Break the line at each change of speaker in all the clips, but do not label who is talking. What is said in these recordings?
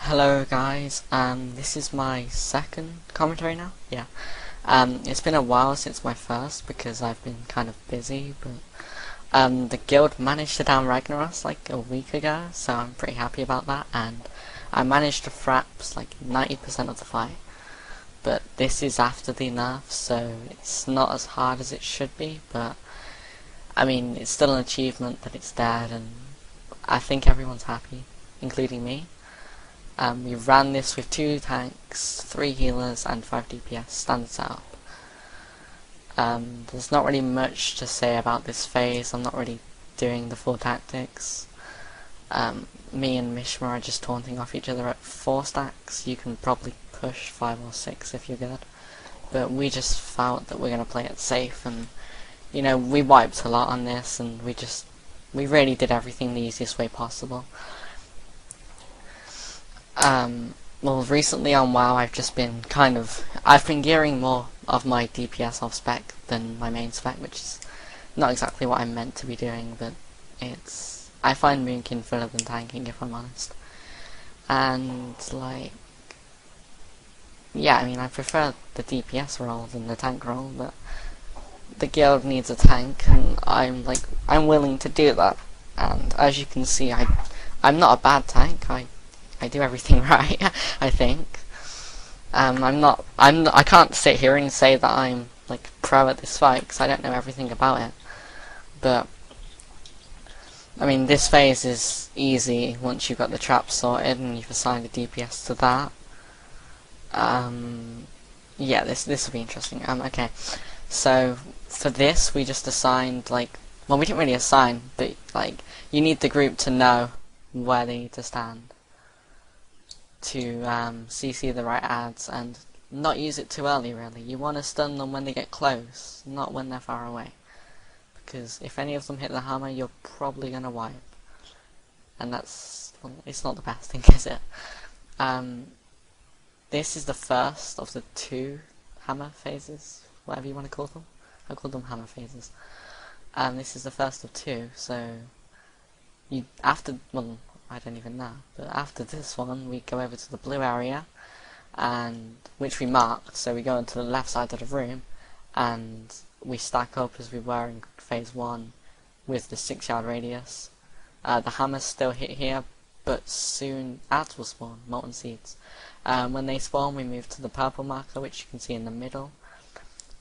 Hello guys, this is my second commentary now. Yeah. It's been a while since my first because I've been kind of busy, but the guild managed to down Ragnaros like a week ago, so I'm pretty happy about that, and I managed to fraps like 90% of the fight. But this is after the nerf, so it's not as hard as it should be, but I mean, it's still an achievement that it's dead, and I think everyone's happy, including me. We ran this with 2 tanks, 3 healers, and 5 DPS standard setup. There's not really much to say about this phase. I'm not really doing the full tactics. Me and Mishma are just taunting off each other at 4 stacks. You can probably push 5 or 6 if you're good. But we just felt that we're going to play it safe, and you know, we wiped a lot on this, and we really did everything the easiest way possible. Well, recently on WoW, I've been gearing more of my DPS off spec than my main spec, which is not exactly what I'm meant to be doing, but I find Moonkin filler than tanking, if I'm honest. And, like, yeah, I mean, I prefer the DPS role than the tank role, but the guild needs a tank, and I'm willing to do that. And as you can see, I'm not a bad tank. I do everything right, I think. I can't sit here and say that I'm like pro at this fight because I don't know everything about it. But I mean, this phase is easy once you've got the trap sorted and you've assigned a DPS to that. Yeah, this will be interesting. Okay, so for this we just assigned we didn't really assign, but like you need the group to know where they need to stand to CC the right ads and not use it too early, really. You want to stun them when they get close, not when they're far away. Because if any of them hit the hammer, you're probably going to wipe. And it's not the best thing, is it? This is the first of the 2 hammer phases, whatever you want to call them. I call them hammer phases. This is the first of 2, so I don't even know, but after this one we go over to the blue area, and which we marked, so we go into the left side of the room and we stack up as we were in phase 1 with the 6-yard radius. The hammers still hit here, but soon ads will spawn, molten seeds. When they spawn we move to the purple marker, which you can see in the middle,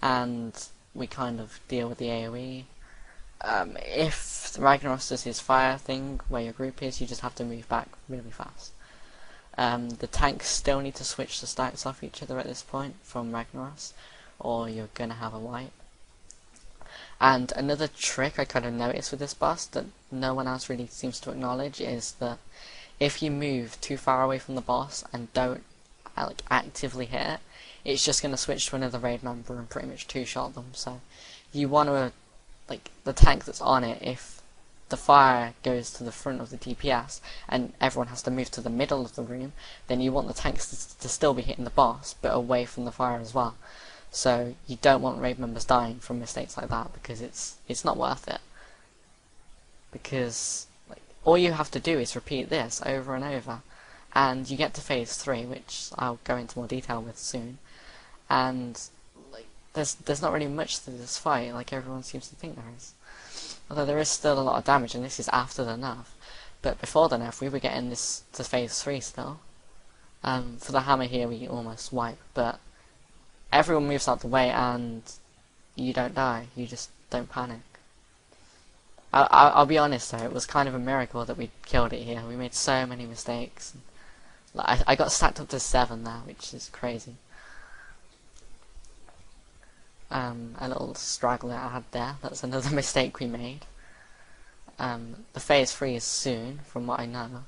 and we kind of deal with the AoE. If Ragnaros does his fire thing where your group is, you just have to move back really fast. The tanks still need to switch the stacks off each other at this point from Ragnaros, or you're gonna have a wipe. And another trick I kind of noticed with this boss that no one else really seems to acknowledge is that if you move too far away from the boss and don't actively hit it, it's just gonna switch to another raid member and pretty much 2-shot them. So you want to the tank that's on it, if the fire goes to the front of the DPS and everyone has to move to the middle of the room, then you want the tanks to still be hitting the boss, but away from the fire as well. So you don't want raid members dying from mistakes like that, because it's not worth it. Because all you have to do is repeat this over and over, and you get to phase 3, which I'll go into more detail with soon, and there's not really much to this fight like everyone seems to think there is. Although there is still a lot of damage, and this is after the nerf. But before the nerf we were getting this to phase 3 still. For the hammer here we almost wipe, but everyone moves out the way and you don't die, you just don't panic. I'll be honest though, it was kind of a miracle that we killed it here. We made so many mistakes. I got stacked up to 7 now, which is crazy. A little straggler I had there, that's another mistake we made. The phase 3 is soon, from what I know,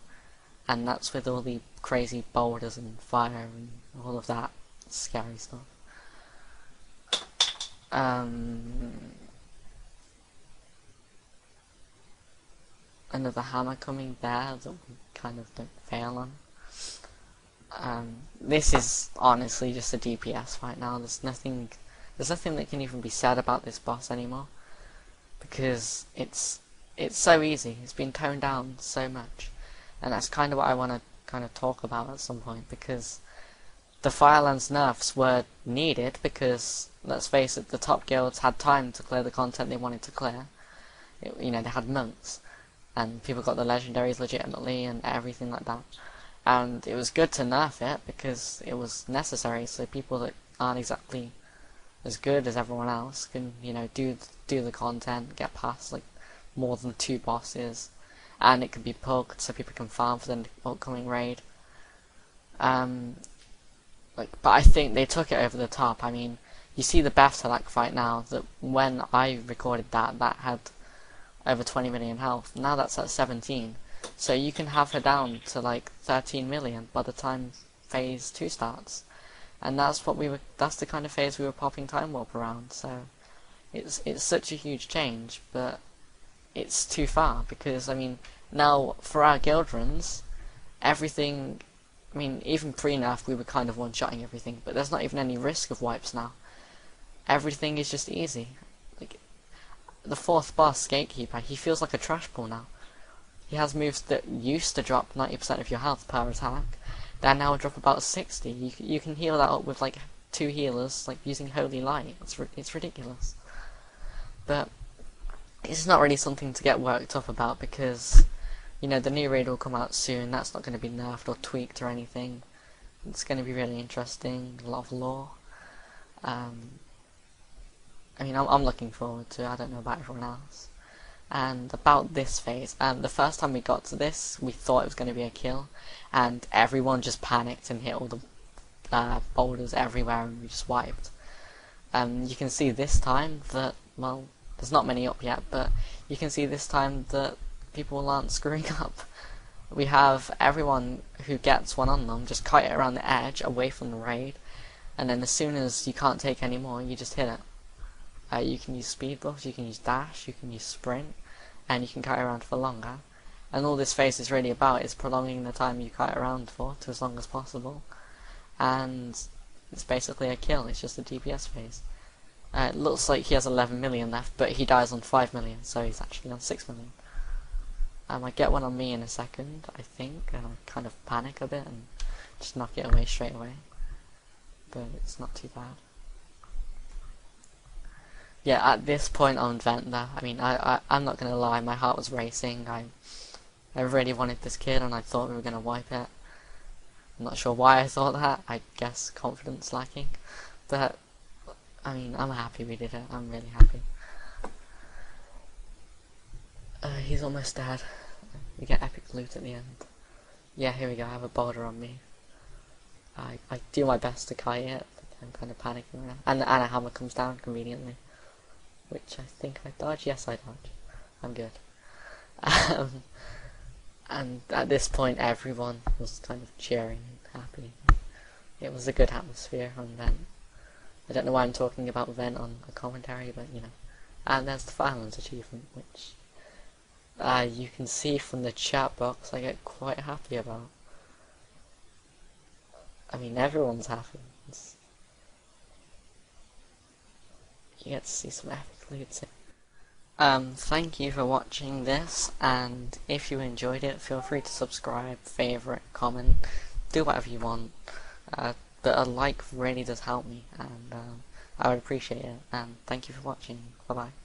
and that's with all the crazy boulders and fire and all of that scary stuff. Another hammer coming there that we kind of don't fail on. This is honestly just a DPS right now. There's nothing that can even be said about this boss anymore, because it's so easy. It's been toned down so much, and that's kind of what I want to kind of talk about at some point, because the Firelands nerfs were needed because, let's face it, the top guilds had time to clear the content they wanted to clear. You know, they had months, and people got the legendaries legitimately and everything like that. And it was good to nerf it because it was necessary, so people that aren't exactly as good as everyone else can, you know, do the content, get past like more than 2 bosses, and it can be poked so people can farm for the upcoming raid. But I think they took it over the top. I mean, you see the Beftalak fight now, that when I recorded that had over 20 million health. Now that's at 17. So you can have her down to like 13 million by the time phase 2 starts. And that's the kind of phase we were popping Time Warp around. So it's such a huge change, but it's too far, because I mean, now for our guild runs, everything, I mean, even pre-nerf we were kind of one-shotting everything, but there's not even any risk of wipes now. Everything is just easy. Like, the 4th boss, Gatekeeper, he feels like a trash pool now. He has moves that used to drop 90% of your health per attack, that now drop about 60. You can heal that up with like 2 healers, like using Holy Light. It's ridiculous. But it's not really something to get worked up about, because, you know, the new raid will come out soon. That's not going to be nerfed or tweaked or anything. It's going to be really interesting, a lot of lore. I mean, I'm looking forward to it. I don't know about everyone else. And about this phase, the first time we got to this, we thought it was going to be a kill, and everyone just panicked and hit all the boulders everywhere, and we just wiped. You can see this time that, well, there's not many up yet, but you can see this time that people aren't screwing up. We have everyone who gets one on them just kite it around the edge, away from the raid, and then as soon as you can't take any more, you just hit it. You can use speed buffs, you can use dash, you can use sprint, and you can kite around for longer. And all this phase is really about is prolonging the time you kite around for to as long as possible. And it's basically a kill, it's just a DPS phase. It looks like he has 11 million left, but he dies on 5 million, so he's actually on 6 million. I get one on me in a second, I think, and I kind of panic a bit and just knock it away straight away. But it's not too bad. Yeah, at this point on Vent though, I mean, I'm not gonna lie, my heart was racing. I really wanted this kid and I thought we were gonna wipe it. I'm not sure why I thought that, I guess confidence lacking. But, I mean, I'm happy we did it, I'm really happy. He's almost dead. We get epic loot at the end. Yeah, here we go, I have a boulder on me. I do my best to kite it, but I'm kind of panicking right now. And a hammer comes down conveniently. Which I think I dodge. Yes, I dodge. I'm good. And at this point, everyone was kind of cheering and happy. It was a good atmosphere on Vent. I don't know why I'm talking about Vent on a commentary, but you know. And there's the Firelands achievement, which you can see from the chat box I get quite happy about. I mean, everyone's happy. You get to see some epic loot. Thank you for watching this, and if you enjoyed it, feel free to subscribe, favourite, comment, do whatever you want. But a like really does help me, and I would appreciate it. And thank you for watching. Bye bye.